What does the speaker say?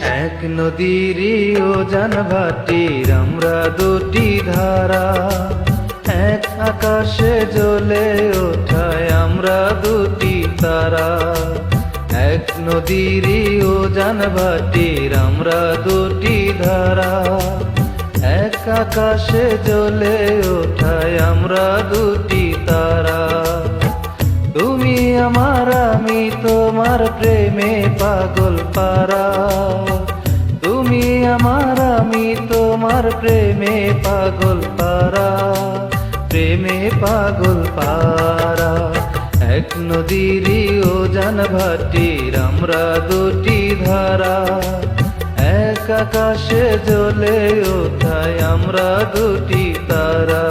এক নদীরই ওজান ভাটির আমরা দুটি ধারা, এক আকাশে জ্বলে ওঠায় আমরা দুটি তারা। এক নদীরই ওজান ভাটির আমরা দুটি ধারা, এক আকাশে জ্বলে ওঠায় আমরা দুটি তারা। তুমি আমার আমি তোমার প্রেমে পাগল পারা, তুমি আমার আমি তোমার প্রেমে পাগল পারা, প্রেমে পাগল পারা। এক নদীরই ওজান ভাটির আমরা দুটি ধারা, এক আকাশে জ্বলে ওঠায় আমরা দুটি তারা।